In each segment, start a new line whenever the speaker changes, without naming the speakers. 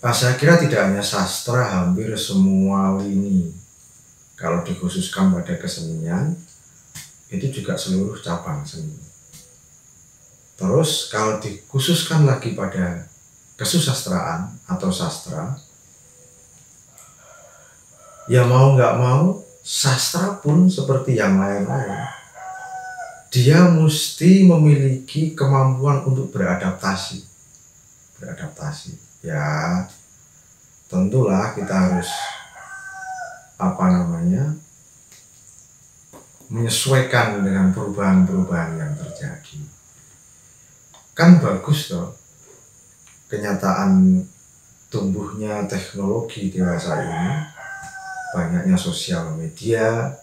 Saya kira tidak hanya sastra, hampir semua lini kalau dikhususkan pada kesenian itu juga seluruh cabang seni. Terus kalau dikhususkan lagi pada kesusastraan atau sastra, ya mau nggak mau sastra pun seperti yang lain-lain, dia mesti memiliki kemampuan untuk beradaptasi. Ya tentulah kita harus menyesuaikan dengan perubahan-perubahan yang terjadi. Kan bagus toh, kenyataan tumbuhnya teknologi dewasa ini, banyaknya sosial media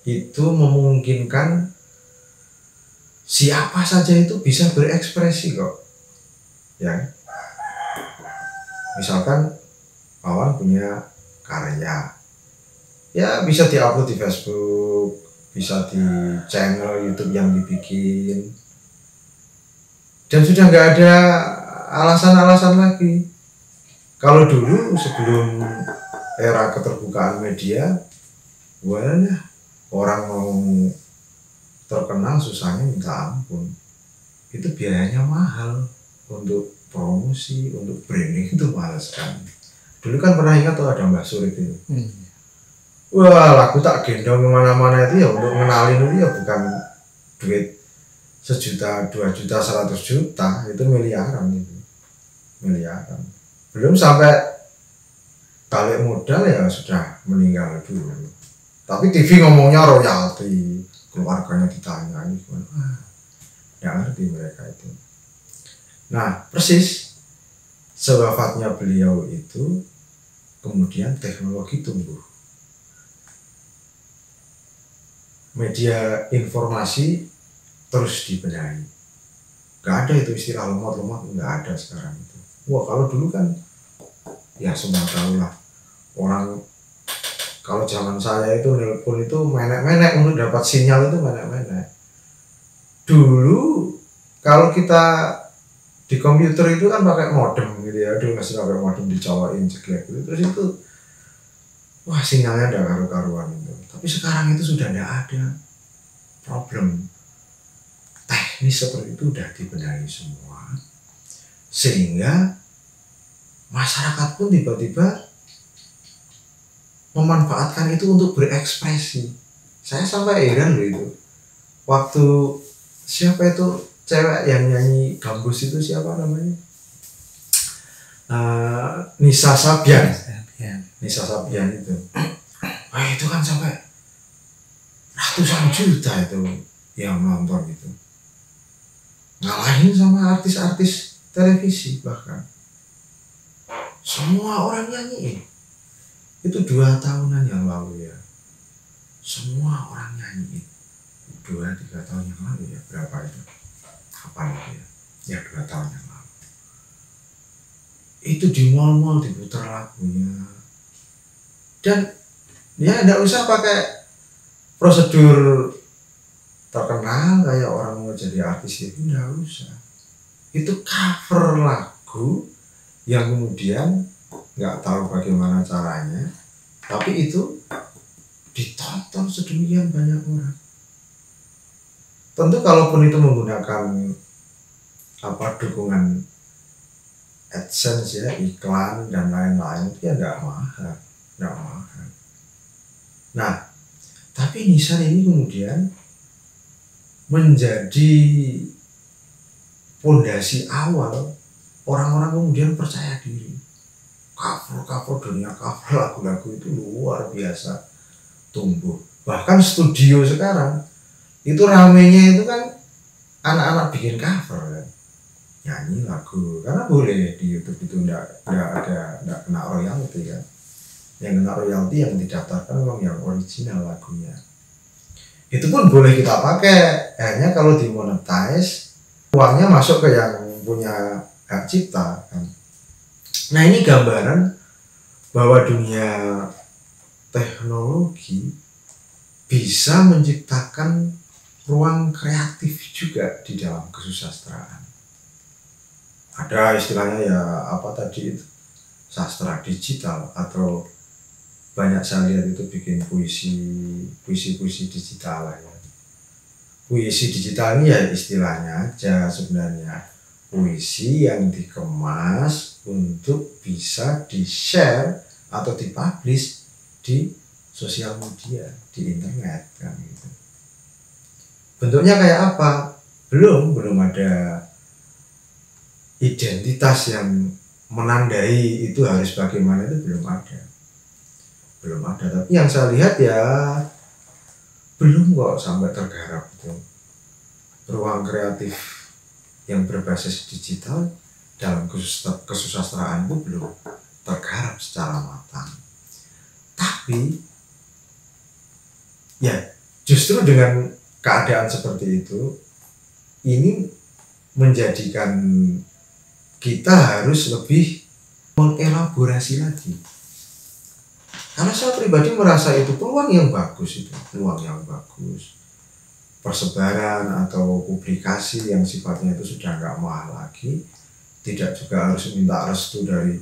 itu memungkinkan siapa saja itu bisa berekspresi kok, ya. Misalkan Wawan punya karya, ya bisa diupload di Facebook, bisa di channel YouTube yang dibikin, dan sudah nggak ada alasan-alasan lagi. Kalau dulu sebelum era keterbukaan media, orang mau terkenal susahnya minta ampun. Itu biayanya mahal, untuk promosi, untuk branding itu mahal sekali. Dulu kan pernah ingat tuh ada Mbak Surit itu. Wah, lagu tak gendong kemana-mana itu ya untuk ngenalin itu ya bukan duit 1 juta, 2 juta, 100 juta, itu miliaran itu. Miliaran. Belum sampai balik modal ya sudah meninggal dulu. Tapi TV ngomongnya royalti, keluarganya ditanyai gimana. Nggak ngerti mereka itu. Nah, persis sewafatnya beliau itu, kemudian teknologi tumbuh. Media informasi terus dibenahi. Nggak ada itu istilah lemot-lemot, nggak ada sekarang itu. Wah, kalau dulu kan, ya semua tahu lah. Orang, kalau zaman saya itu nelpon itu menek-menek, untuk dapat sinyal itu menek-menek. Dulu, kalau kita di komputer itu kan pakai modem gitu ya, dulu masih pakai modem dicolokin jeglek gitu, terus itu wah sinyalnya udah karu-karuan itu. Tapi sekarang itu sudah tidak ada problem teknis seperti itu, udah dibenahi semua, sehingga masyarakat pun tiba-tiba memanfaatkan itu untuk berekspresi. Saya sampai heran loh itu, waktu siapa itu cewek yang nyanyi gambus itu, siapa namanya? Nisa Sabian itu. Wah, itu kan sampai ratusan juta itu yang nonton itu. Ngalahin sama artis-artis televisi bahkan. Semua orang nyanyi. Itu 2 tahunan yang lalu ya. Semua orang nyanyi. 2-3 tahun yang lalu ya, berapa itu? Kapan itu ya? Ya 2 tahun yang lalu. Itu di mall-mall diputar lagunya. Dan ya enggak usah pakai prosedur terkenal kayak orang mau jadi artis itu, enggak usah. Itu cover lagu yang kemudian nggak tahu bagaimana caranya, tapi itu ditonton sedemikian banyak orang. Tentu kalaupun itu menggunakan dukungan AdSense ya, iklan dan lain-lain, itu ya nggak mahal. Nah, tapi Nisan ini kemudian menjadi fondasi awal orang-orang kemudian percaya diri. Cover dunia cover lagu-lagu itu luar biasa tumbuh. Bahkan studio sekarang itu ramenya itu kan anak-anak bikin cover kan, nyanyi lagu, karena boleh di YouTube itu enggak kena royalti kan. Yang kena royalti yang didaftarkan memang yang original lagunya. Itu pun boleh kita pakai, hanya kalau dimonetize uangnya masuk ke yang punya hak cipta kan. Nah, ini gambaran bahwa dunia teknologi bisa menciptakan ruang kreatif juga di dalam kesusastraan. Ada istilahnya ya apa tadi itu, sastra digital, atau banyak saya lihat itu bikin puisi digital lah ya. Puisi digital ini ya istilahnya aja sebenarnya puisi yang dikemas untuk bisa di-share atau dipublish di sosial media, di internet kan gitu. Bentuknya kayak apa? Belum ada identitas yang menandai itu harus bagaimana, itu belum ada. Tapi yang saya lihat ya belum kok sampai tergarap itu. Ruang kreatif yang berbasis digital dalam kesusastraan itu belum tergarap secara matang. Tapi ya justru dengan keadaan seperti itu, ini menjadikan kita harus lebih mengelaborasi lagi. Karena saya pribadi merasa itu peluang yang bagus, persebaran atau publikasi yang sifatnya itu sudah nggak mahal lagi, tidak juga harus minta restu dari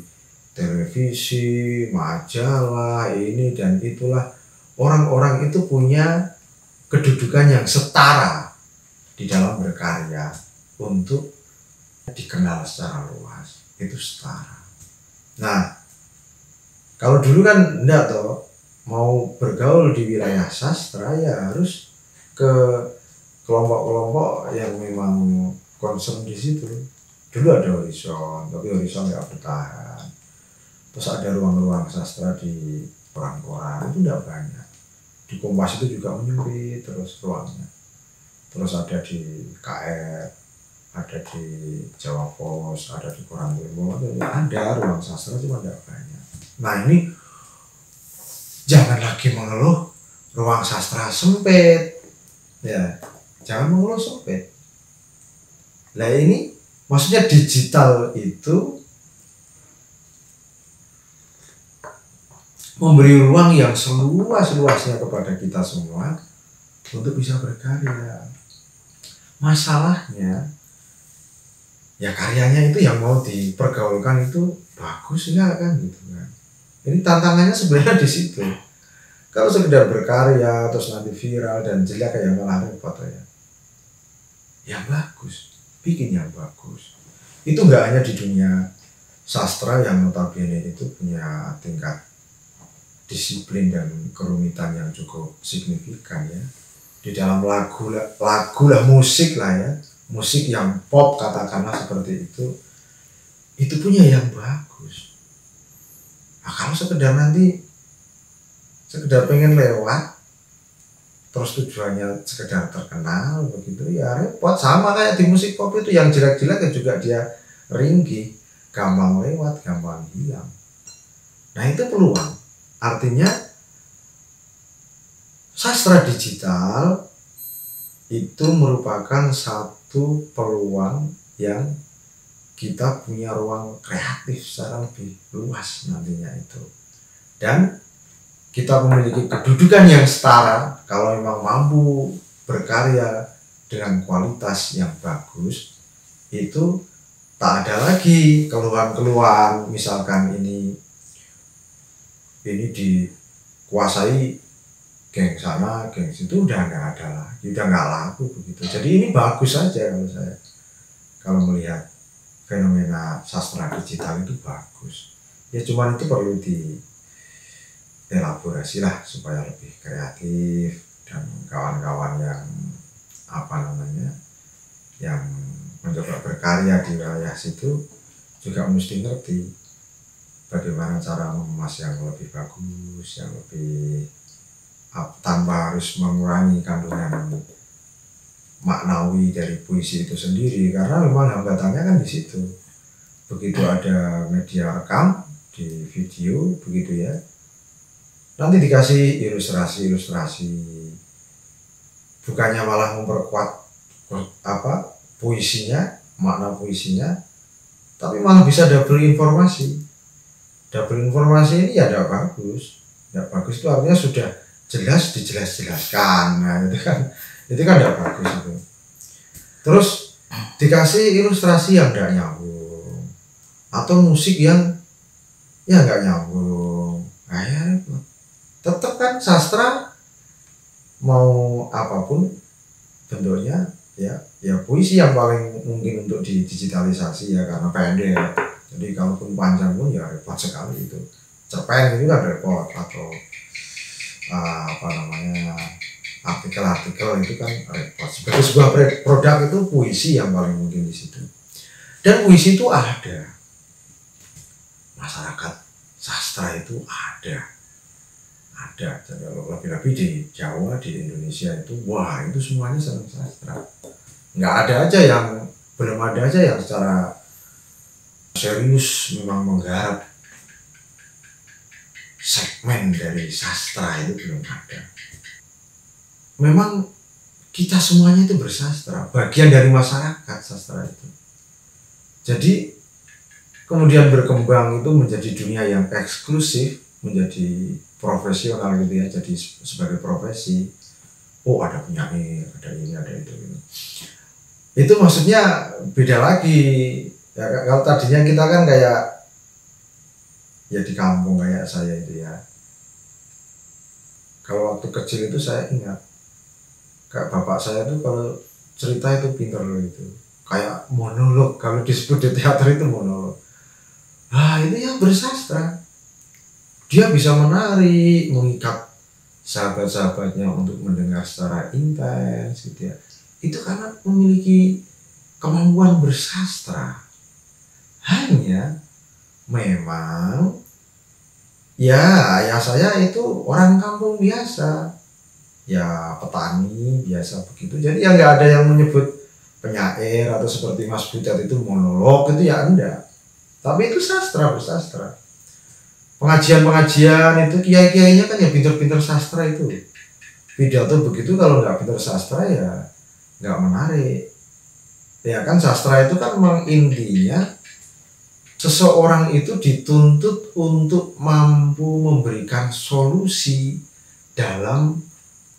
televisi, majalah, ini dan itulah. Orang-orang itu punya kedudukan yang setara di dalam berkarya untuk dikenal secara luas, itu setara. Nah, kalau dulu kan enggak toh, mau bergaul di wilayah sastra ya harus ke kelompok-kelompok yang memang concern di situ. Dulu ada Horizon, tapi Horizon nggak bertahan. Terus ada ruang-ruang sastra di koran-koran, itu enggak banyak. Di Kompas itu juga menyempit terus ruangnya. Terus ada di KR, ada di Jawa Pos, ada di Koran Tempo, ada ruang sastra cuma enggak banyak. Nah ini jangan lagi mengeluh ruang sastra sempit, ya jangan mengeluh sempit. Nah ini maksudnya digital itu memberi ruang yang seluas-luasnya kepada kita semua untuk bisa berkarya. Masalahnya ya karyanya itu yang mau dipergaulkan itu bagus enggak kan gitu kan. Ini tantangannya sebenarnya di situ. Kalau sekedar berkarya terus nanti viral dan jelek kayak malah repot ya. Yang bagus, bikin yang bagus. Itu nggak hanya di dunia sastra yang notabene itu punya tingkat disiplin dan kerumitan yang cukup signifikan ya. Di dalam lagu lah musik lah ya, musik yang pop katakanlah seperti itu punya yang bagus. Nah, kalau sekedar pengen lewat terus tujuannya sekedar terkenal begitu ya repot. Sama kayak di musik pop itu yang jelek-jelek juga dia ringkih, gampang lewat, gampang hilang. Nah itu peluang, artinya sastra digital itu merupakan satu peluang yang kita punya ruang kreatif secara lebih luas nantinya itu. Dan kita memiliki kedudukan yang setara kalau memang mampu berkarya dengan kualitas yang bagus, itu tak ada lagi keluhan-keluhan misalkan ini dikuasai geng sana, geng situ, udah nggak ada lagi, udah nggak laku begitu. Jadi ini bagus saja kalau melihat fenomena sastra digital itu bagus. Ya cuman itu perlu dielaborasi lah supaya lebih kreatif dan kawan-kawan yang yang mencoba berkarya di wilayah situ juga mesti ngerti bagaimana cara mengemas yang lebih bagus, yang lebih tanpa harus mengurangi kandungan maknawi dari puisi itu sendiri, karena memang hambatannya kan di situ. Begitu ada media rekam di video begitu ya, nanti dikasih ilustrasi, bukannya malah memperkuat puisinya, makna puisinya, tapi malah bisa double informasi. Double informasi ini ya tidak bagus. Tidak bagus itu artinya sudah jelas dijelas-jelaskan. Nah itu kan tidak bagus itu. Terus dikasih ilustrasi yang tidak nyambung atau musik yang ya nggak nyambung. Nah, ya repot. Tetap kan sastra mau apapun bentuknya, ya puisi yang paling mungkin untuk didigitalisasi ya, karena pendek. Jadi kalaupun panjang pun ya repot sekali itu. Cerpen itu kan repot, atau apa namanya, artikel-artikel itu kan repot. Sebagai sebuah produk itu puisi yang paling mungkin di situ. Dan puisi itu ada, masyarakat sastra itu ada. Jadi lebih-lebih di Jawa, di Indonesia itu, wah itu semuanya senang sastra. Nggak ada aja yang, belum ada aja yang secara serius memang menggarap segmen dari sastra, itu belum ada. Memang kita semuanya itu bersastra, bagian dari masyarakat sastra itu. Jadi kemudian berkembang itu menjadi dunia yang eksklusif, menjadi profesional gitu ya, jadi sebagai profesi. Oh ada penyair, ada ini, ada itu gitu. Itu maksudnya beda lagi ya. Kalau tadinya kita kan kayak ya di kampung kayak saya itu ya, kalau waktu kecil itu saya ingat kayak bapak saya tuh kalau cerita itu pinter loh, itu kayak monolog, kalau disebut di teater itu monolog. Nah itu yang bersastra, dia bisa menarik, mengikat sahabat-sahabatnya untuk mendengar secara intens gitu ya. Itu karena memiliki kemampuan bersastra. Hanya memang ya ayah saya itu orang kampung biasa, ya petani biasa begitu. Jadi ya nggak ada yang menyebut penyair atau seperti Mas Butet itu monolog, itu ya enggak. Tapi itu sastra, bersastra. Pengajian-pengajian itu kiai-kiainya kan ya pinter-pinter sastra itu. Pidato begitu kalau nggak pinter sastra ya nggak menarik. Ya kan sastra itu kan memang intinya seseorang itu dituntut untuk mampu memberikan solusi dalam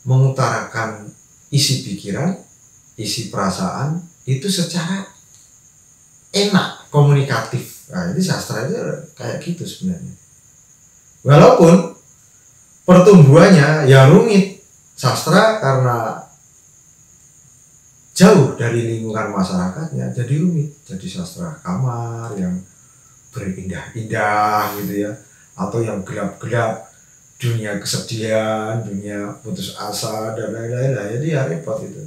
mengutarakan isi pikiran, isi perasaan itu secara enak, komunikatif. Nah, ini sastra itu kayak gitu sebenarnya. Walaupun pertumbuhannya ya rumit, sastra karena jauh dari lingkungan masyarakatnya jadi rumit, jadi sastra kamar yang berindah-indah gitu ya, atau yang gelap-gelap, dunia kesedihan, dunia putus asa dan lain-lain lah. Jadi ya repot itu.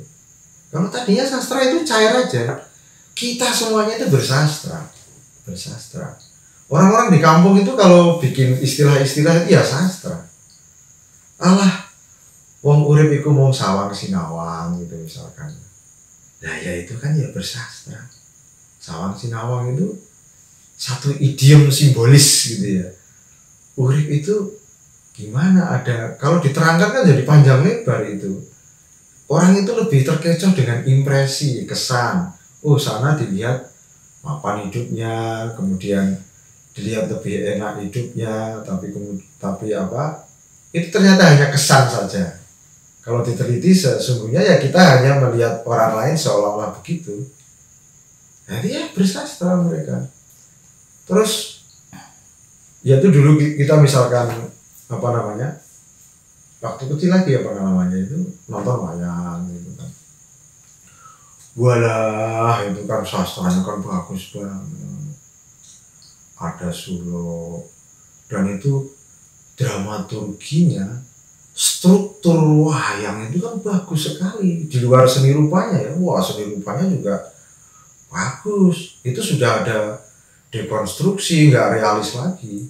Kalau tadinya sastra itu cair aja, kita semuanya itu bersastra. Orang-orang di kampung itu kalau bikin istilah-istilah itu ya sastra. Alah, wong urip iku mau sawang sinawang gitu misalkan. Nah ya itu kan ya bersastra. Sawang sinawang itu satu idiom simbolis gitu ya. Urip itu gimana, ada, kalau diterangkan kan jadi panjang lebar itu. Orang itu lebih terkecoh dengan impresi, kesan. Oh sana dilihat mapan hidupnya, kemudian dilihat lebih enak hidupnya, tapi apa? Itu ternyata hanya kesan saja. Kalau diteliti sesungguhnya ya kita hanya melihat orang lain seolah-olah begitu. Jadi ya bersastra mereka. Terus ya itu dulu kita misalkan apa namanya, waktu kecil lagi apa namanya itu nonton wayang gitu kan. Walah itu kan sastranya kan bagus banget. Ada Sulo, dan itu dramaturginya, struktur wayang itu kan bagus sekali. Di luar seni rupanya ya, wah seni rupanya juga bagus. Itu sudah ada dekonstruksi, nggak realis lagi.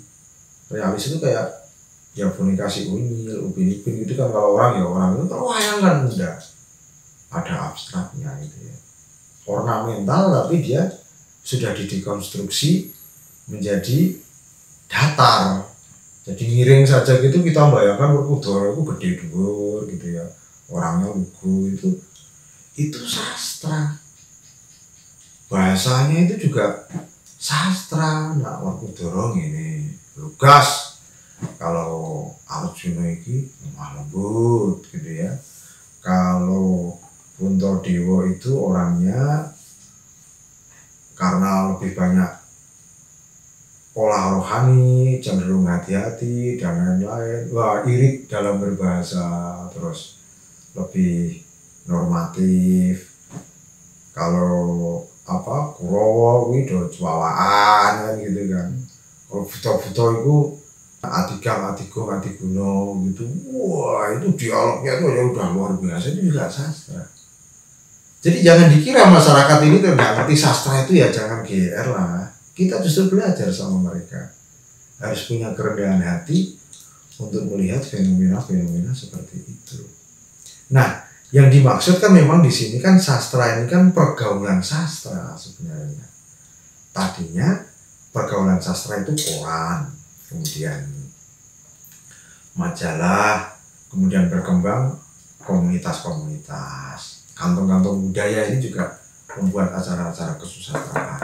Realis itu kayak ya boneka si Unyil, Upin Ipin gitu kan. Kalau orang ya orang itu, kalau wayang kan enggak, ada abstraknya gitu ya, ornamental, tapi dia sudah didekonstruksi menjadi datar, jadi miring saja gitu. Kita bayangkan Werkudara itu gede dhuwur gitu ya, orangnya lugu, itu sastra, bahasanya itu juga sastra. Nah Werkudara ini lugas, kalau Arjuna ini lemah lembut gitu ya, kalau Puntadewa itu orangnya karena lebih banyak pola rohani, cenderung hati-hati dan lain-lain. Wah, irit dalam berbahasa, terus lebih normatif. Kalau apa Kurowo kuwi do cuawaan kan gitu kan. Kalau buta-buta itu Adigam, Adiguna gitu. Wah, itu dialognya tuh ya udah luar biasa, itu juga sastra. Jadi jangan dikira masyarakat ini tuh nggak ngerti sastra itu, ya jangan GR lah. Kita justru belajar sama mereka. Harus punya kerendahan hati untuk melihat fenomena-fenomena seperti itu. Nah, yang dimaksud kan memang di sini kan sastra ini kan pergaulan sastra sebenarnya. Tadinya pergaulan sastra itu koran, kemudian majalah, kemudian berkembang komunitas-komunitas. Kantong-kantong budaya ini juga membuat acara-acara kesusastraan.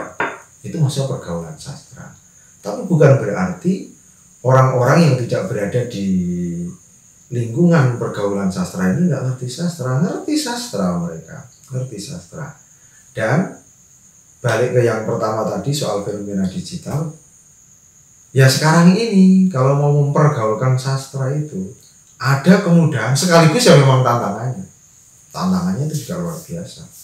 Itu maksudnya pergaulan sastra. Tapi bukan berarti orang-orang yang tidak berada di lingkungan pergaulan sastra ini nggak ngerti sastra. Ngerti sastra mereka, ngerti sastra. Dan balik ke yang pertama tadi soal fenomena digital, ya sekarang ini kalau mau mempergaulkan sastra itu ada kemudahan sekaligus ya memang tantangannya. Tantangannya itu juga luar biasa.